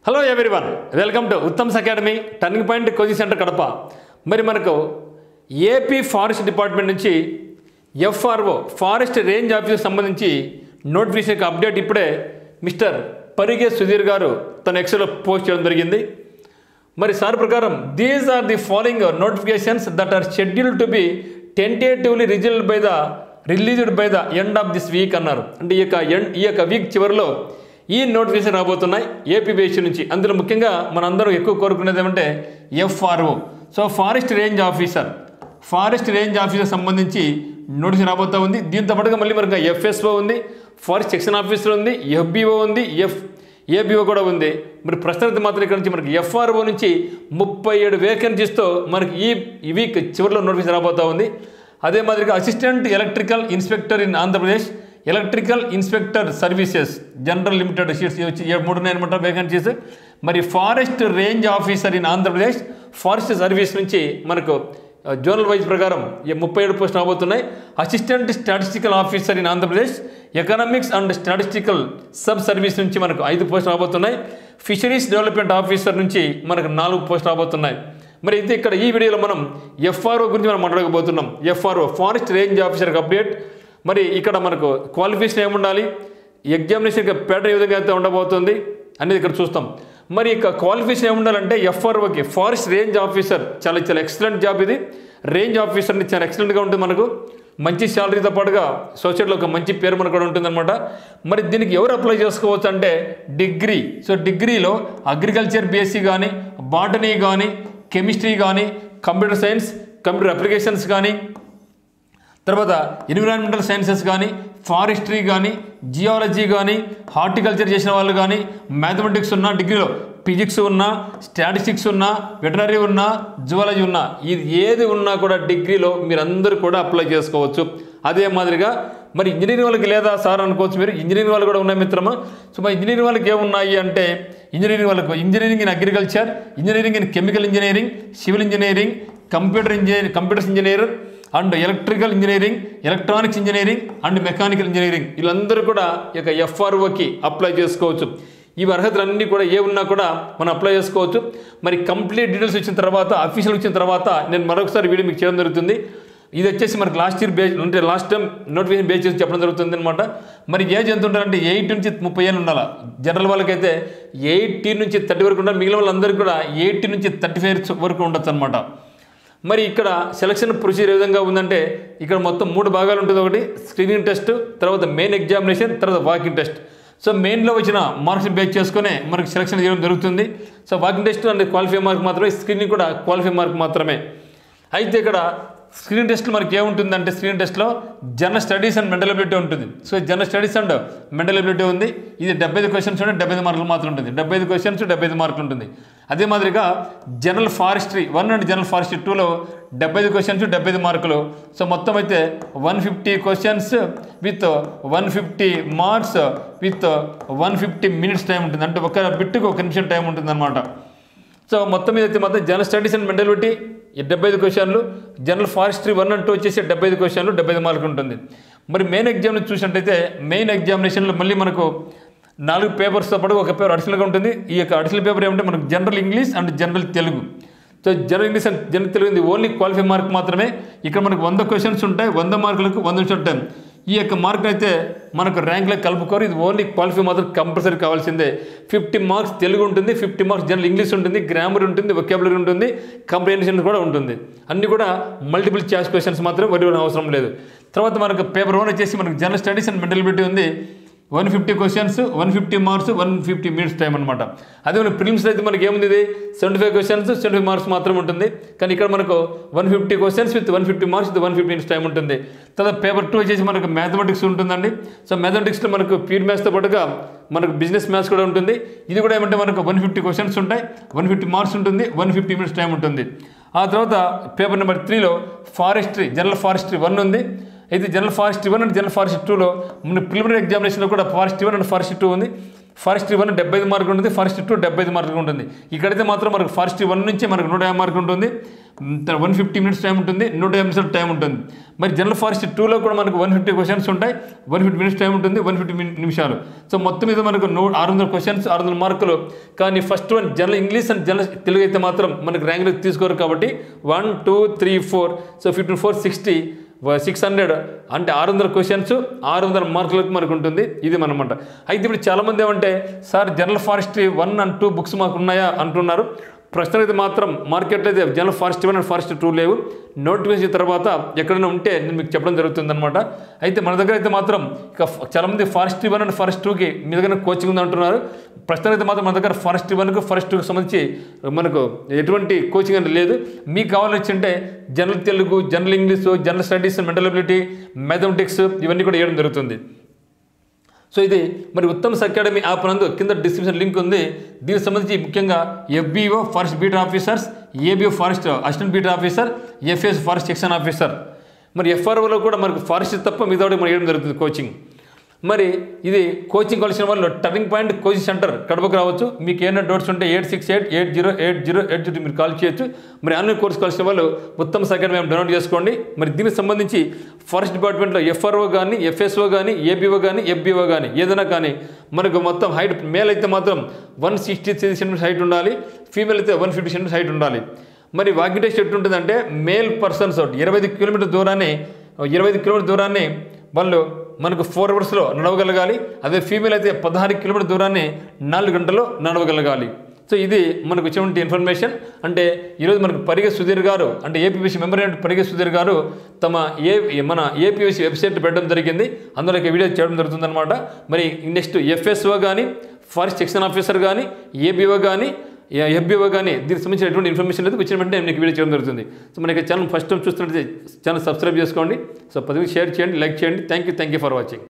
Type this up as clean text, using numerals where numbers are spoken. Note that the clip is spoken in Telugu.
Hello everyone, welcome to Uttam's academy turning point coaching centre Kadapa. మరి మనకు ఏపీ ఫారెస్ట్ డిపార్ట్మెంట్ నుంచి ఎఫ్ఆర్ఓ ఫారెస్ట్ రేంజ్ ఆఫీసర్కి సంబంధించి నోటిఫికేషన్ అప్డేట్ ఇప్పుడే మిస్టర్ పరిగే సుధీర్ గారు తన ఎక్స్లో పోస్ట్ చేయడం జరిగింది. మరి సార్ ప్రకారం these are the following notifications that are scheduled to be tentatively released by the end of this week అన్నారు. అంటే ఈ యొక్క వీక్ చివరిలో ఈ నోటిఫికేషన్ రాబోతున్నాయి ఏపీ బేస్ నుంచి. అందులో ముఖ్యంగా మనందరం ఎక్కువ కోరుకునేది ఏమంటే FRO, so forest range officer సంబంధించి నోటిఫికేషన్ రాబోతూ ఉంది. దీంతో పాటుగా మళ్ళీ మనకు ఎఫ్ఎస్ఓ ఉంది, ఫారెస్ట్ సెక్షన్ ఆఫీసర్ ఉంది, ఎఫ్బిఓ ఉంది, ఏబిఓ కూడా ఉంది. మరి ప్రస్తుతం మాత్రం ఇక్కడ నుంచి మనకి ఎఫ్ఆర్ఓ నుంచి 37 వేకెన్సీస్తో మనకి ఈ వీక్ చివరిలో నోటిఫికేషన్ రాబోతూ ఉంది. అదే మాదిరిగా assistant electrical inspector in Andhra Pradesh, electrical inspector services general limited sheets వచ్చి 3 ఉన్నాయన్నమాట వేకెన్సీస్. మరి forest range officer in Andhra Pradesh forest service నుంచి మనకు జోనల్ వైజ్ ప్రకారం 37 పోస్టులు రాబోతున్నాయి. Assistant statistical officer in Andhra Pradesh economics and statistical sub service నుంచి మనకు 5 పోస్టులు రాబోతున్నాయి. ఫిషరీస్ డెవలప్మెంట్ ఆఫీసర్ నుంచి మనకు 4 పోస్టులు రాబోతున్నాయి. మరి అయితే ఇక్కడ ఈ వీడియోలో మనం ఎఫ్ఆర్ఓ గురించి మనం మాట్లాడకపోతున్నాం. ఎఫ్ఆర్ఓ ఫారెస్ట్ రేంజ్ ఆఫీసర్కి అప్డేట్. మరి ఇక్కడ మనకు క్వాలిఫికేషన్ ఏముండాలి, ఎగ్జామినేషన్కి ప్యాటర్న్ ఏ విధంగా అయితే ఉండబోతుంది అనేది ఇక్కడ చూస్తాం. మరి ఇక క్వాలిఫికేషన్ ఏముండాలంటే ఎఫ్ఆర్ఓకి ఫారెస్ట్ రేంజ్ ఆఫీసర్ చాలా ఎక్సలెంట్ జాబ్. ఇది రేంజ్ ఆఫీసర్ని చాలా ఎక్సలెంట్గా ఉంటుంది. మనకు మంచి శాలరీతో పాటుగా సొసైటీలో ఒక మంచి పేరు మనకు కూడా ఉంటుందన్నమాట. మరి దీనికి ఎవరు అప్లై చేసుకోవచ్చు అంటే డిగ్రీ. సో డిగ్రీలో అగ్రికల్చర్ బీఎస్సీ కానీ, బాటనీ కానీ, కెమిస్ట్రీ కానీ, కంప్యూటర్ సైన్స్, కంప్యూటర్ అప్లికేషన్స్ కానీ, తర్వాత ఎన్విరాన్మెంటల్ సైన్సెస్ కానీ, ఫారెస్ట్రీ కానీ, జియాలజీ కానీ, హార్టికల్చర్ చేసిన వాళ్ళు కానీ, మ్యాథమెటిక్స్ ఉన్నా, డిగ్రీలో ఫిజిక్స్ ఉన్నా, స్టాటిస్టిక్స్ ఉన్నా, వెటనరీ ఉన్నా, జువాలజీ ఉన్నా, ఇది ఏది ఉన్నా కూడా డిగ్రీలో మీరందరూ కూడా అప్లై చేసుకోవచ్చు. అదే మాదిరిగా మరి ఇంజనీరింగ్ వాళ్ళకి లేదా సార్ అనుకోవచ్చు మీరు, ఇంజనీరింగ్ వాళ్ళు కూడా ఉన్నాయి మిత్రమా. సో మరి ఇంజనీరింగ్ వాళ్ళకి ఏమున్నాయి అంటే ఇంజనీరింగ్ వాళ్ళకు engineering in agriculture, engineering in chemical engineering, civil engineering, computers engineer and electrical engineering, electronics engineering and mechanical engineering, వీళ్ళందరూ కూడా ఈ యొక్క ఎఫ్ఆర్ఓకి అప్లై చేసుకోవచ్చు. ఇవి అర్హతలన్నీ కూడా ఏ ఉన్నా కూడా మనం అప్లై చేసుకోవచ్చు. మరి కంప్లీట్ డీటెయిల్స్ వచ్చిన తర్వాత, అఫీషియల్ వచ్చిన తర్వాత నేను మరొకసారి వీడియో మీకు చేయడం జరుగుతుంది. ఇది వచ్చేసి మనకు లాస్ట్ ఇయర్ బేస్ అంటే లాస్ట్ టైం నోటిఫికేషన్ బేస్ చేసి చెప్పడం జరుగుతుంది అనమాట. మరి ఏజ్ ఎంత ఉండాలంటే 8 నుంచి 30 ఏళ్ళు ఉండాలి. జనరల్ వాళ్ళకైతే 18 నుంచి 30 వరకు ఉండాలి. మిగిలిన వాళ్ళందరికీ కూడా 18 నుంచి 35 వరకు ఉండొచ్చు అనమాట. మరి ఇక్కడ సెలక్షన్ ప్రొసీజర్ ఏ విధంగా ఉందంటే ఇక్కడ మొత్తం 3 భాగాలు ఉంటుంది. ఒకటి స్క్రీనింగ్ టెస్ట్, తర్వాత మెయిన్ ఎగ్జామినేషన్, తర్వాత వాకింగ్ టెస్ట్. సో మెయిన్లో వచ్చిన మార్క్స్ బేస్ చేసుకునే మనకు సెలక్షన్ చేయడం జరుగుతుంది. సో వాకింగ్ టెస్ట్ అంటే క్వాలిఫై మార్క్ మాత్రమే, స్క్రీనింగ్ కూడా క్వాలిఫై మార్క్ మాత్రమే. అయితే ఇక్కడ స్క్రీనింగ్ టెస్ట్లో మనకి ఏముంటుందంటే స్క్రీనింగ్ టెస్ట్లో general studies and mental ability ఉంటుంది. So general studies and mental ability ఉంది. ఇది 75 క్వశ్చన్స్ ఉంటే 75 మార్కులు మాత్రం ఉంటుంది. 75 క్వశ్చన్స్ 75 మార్కులు ఉంటుంది. అదే మాదిరిగా general forestry 1 and general forestry 2లో 75 క్వశ్చన్స్ 75 మార్కులు. సో మొత్తం అయితే 150 questions with 150 marks with 150 minutes time ఉంటుంది. అంటే ఒక బిట్టుకు 1 నిమిషం టైం ఉంటుంది అనమాట. సో మొత్తం మీద అయితే మొత్తం general studies and mental ability 75 క్వశ్చన్లు, జనరల్ ఫారెస్ట్రీ 1 and 2 వచ్చేసి 75 క్వశ్చన్లు 75 మార్కులు ఉంటుంది. మరి మెయిన్ ఎగ్జామ్ చూసినట్టయితే మెయిన్ ఎగ్జామినేషన్లో మళ్ళీ మనకు 4 పేపర్స్తో పాటు ఒక పేపర్ అడిషనల్గా ఉంటుంది. ఈ యొక్క అడిషనల్ పేపర్ ఏమంటే మనకు general English and general Telugu. So general English and general Telugu ఇది ఓన్లీ క్వాలిఫై మార్క్ మాత్రమే. ఇక్కడ మనకు 100 క్వశ్చన్స్ ఉంటాయి, 100 మార్కులకు 100 నిమిషాలు టైం. ఈ యొక్క మార్క్ అయితే మనకు ర్యాంక్లో కలుపుకోరు. ఇది ఓన్లీ క్వాలిఫై మాత్రం కంపల్సరీ కావాల్సిందే. 50 మార్క్స్ తెలుగు ఉంటుంది, 50 మార్క్స్ జనరల్ ఇంగ్లీష్ ఉంటుంది, గ్రామర్ ఉంటుంది, వొకాబులరీ ఉంటుంది, కంప్రిహెన్షన్ కూడా ఉంటుంది. అన్నీ కూడా మల్టిపుల్ చాయిస్ క్వశ్చన్స్ మాత్రం వరి అవసరం లేదు. తర్వాత మనకు పేపర్ 1 వచ్చేసి మనకు general studies and mental ability ఉంది. 150 క్వశ్చన్స్, 150 మార్క్స్, 150 మినిట్స్ టైం అనమాట. అదే మన ప్రిలిమ్స్ అయితే మనకి ఏముంది, ఇది 75 క్వశ్చన్స్ 75 మార్క్స్ మాత్రం ఉంటుంది. కానీ ఇక్కడ మనకు 150 questions with 150 marks with 150 minutes time ఉంటుంది. తర్వాత పేపర్ 2 వచ్చేసి మనకు మ్యాథమెటిక్స్ ఉంటుందండి. సో మ్యాథమెటిక్స్లో మనకు ప్యూర్ మ్యాథ్స్తో పాటుగా మనకు బిజినెస్ మ్యాథ్స్ కూడా ఉంటుంది. ఇది కూడా ఏమంటే మనకు 150 క్వశ్చన్స్ ఉంటాయి, 150 మార్క్స్ ఉంటుంది, 150 మినిట్స్ టైం ఉంటుంది. ఆ తర్వాత పేపర్ నెంబర్ 3లో ఫారెస్ట్రీ జనరల్ ఫారెస్ట్రీ 1 ఉంది. అయితే general forestry 1 and general forestry 2లో మన ప్రిలిమినరీ ఎగ్జామినేషన్లో కూడా ఫారెస్ట్రీ 1 అండ్ ఫారెస్ట్రీ 2 ఉంది. ఫారెస్ట్రీ 1 75 మార్కులు ఉంటుంది, ఫారెస్ట్రీ 2 75 మార్కులు ఉంటుంది. ఇక్కడైతే మాత్రం మనకు ఫారెస్ట్రీ 1 నుంచి మనకు 150 మార్కులు ఉంటుంది, 150 మినిట్స్ టైం ఉంటుంది, 150 నిమిషాలు టైం ఉంటుంది. మరి జనరల్ ఫారెస్ట్రీ 2లో కూడా మనకు 150 క్వశ్చన్స్ ఉంటాయి, 150 మినిట్స్ టైం ఉంటుంది, 150 నిమిషాలు. సో మొత్తం మీద మనకు 600 క్వశ్చన్స్, 600 మార్కులు. కానీ first one general English and general Telugu అయితే మాత్రం మనకు ర్యాంకులు తీసుకోరు కాబట్టి 1 2 3 4 సో 15 4 60 600 అంటే 600 క్వశ్చన్స్ 600 మార్కులకు మనకు ఉంటుంది. ఇది మనమాట. అయితే ఇప్పుడు చాలామంది ఏమంటే sir general forestry 1 and 2 books మాకు ఉన్నాయా అంటున్నారు. ప్రస్తుతం అయితే మాత్రం మార్కెట్లో అయితే జనరల్ ఫారెస్ట్రీ 1 అండ్ ఫారెస్ట్రీ 2 లేవు. నోటిఫికేషన్ తర్వాత ఎక్కడైనా ఉంటే నేను మీకు చెప్పడం జరుగుతుంది అనమాట. అయితే మన దగ్గర అయితే మాత్రం ఇక చాలామంది ఫారెస్ట్రీ 1 అండ్ ఫారెస్ట్రీ 2కి మీ దగ్గర కోచింగ్ ఉంది అంటున్నారు. ప్రస్తుతం అయితే మాత్రం మన దగ్గర ఫారెస్ట్రీ 1కు ఫారెస్ట్రీ 2కి సంబంధించి మనకు ఎటువంటి కోచింగ్ అనేది లేదు. మీకు కావాల్సి ఉంటే general Telugu, general English, general studies, mental ability, mathematics ఇవన్నీ కూడా వేయడం జరుగుతుంది. సో ఇది మరి ఉత్తమ్స్ అకాడమీ యాప్ నందు కింద డిస్క్రిప్షన్ లింక్ ఉంది. దీనికి సంబంధించి ముఖ్యంగా FBO forest beat officers, ABO forest assistant beat officer, FS forest section officer, మరి FROలో కూడా మనకు ఫారెస్ట్ తప్ప మిగతా మనం వేయడం జరుగుతుంది కోచింగ్. మరి ఇది కోచింగ్ కావాల్సిన వాళ్ళు టర్నింగ్ పాయింట్ కోచింగ్ సెంటర్ కడపకు రావచ్చు. మీకు ఏమైనా డౌట్స్ ఉంటే 8688080880 మీరు కాల్ చేయొచ్చు. మరి ఆన్లైన్ కోర్స్ కావాల్సిన వాళ్ళు ఉత్తమ్స్ అకాడమీ మేము డౌన్లోడ్ చేసుకోండి. మరి దీనికి సంబంధించి ఫారెస్ట్ డిపార్ట్మెంట్లో FRO కానీ, FSO కానీ, ABO కానీ, FBO కానీ ఏదైనా కానీ మనకు మొత్తం హైట్ మేల్ అయితే మాత్రం 163 సెంటీమీటర్స్ హైట్ ఉండాలి, ఫీమేల్ అయితే 150 సెంటీమీటర్స్ హైట్ ఉండాలి. మరి వాకింగ్ డేస్ ఎట్లుంటుందంటే మేల్ పర్సన్స్ 25 కిలోమీటర్ దూరాన్ని వాళ్ళు మనకు 4 అవర్స్లో నడవగలగాలి. అదే ఫీమేల్ అయితే 16 కిలోమీటర్ దూరాన్ని 4 గంటల్లో నడవగలగాలి. సో ఇది మనకు వచ్చినటువంటి ఇన్ఫర్మేషన్. అంటే ఈరోజు మనకు పరిగె సుధీర్ గారు అంటే APPC మెంబర్ అయిన పరిగె సుధీర్ గారు మన APPC వెబ్సైట్ పెట్టడం జరిగింది. అందులో వీడియో చేయడం జరుగుతుందన్నమాట. మరి నెక్స్ట్ FSO కానీ, ఫారెస్ట్ సెక్షన్ ఆఫీసర్ కానీ, ABO కానీ, FBO కానీ దీనికి సంబంధించిన ఎటువంటి ఇన్ఫర్మేషన్ అయితే వచ్చిన వెంటనే మీకు వీడియో చేయడం జరుగుతుంది. సో మనకి ఛానల్ ఫస్ట్ టైం చూస్తున్నట్లయితే ఛానల్ సబ్స్క్రైబ్ చేసుకోండి. సో 10 షేర్ చేయండి, లైక్ చేయండి. Thank you for watching.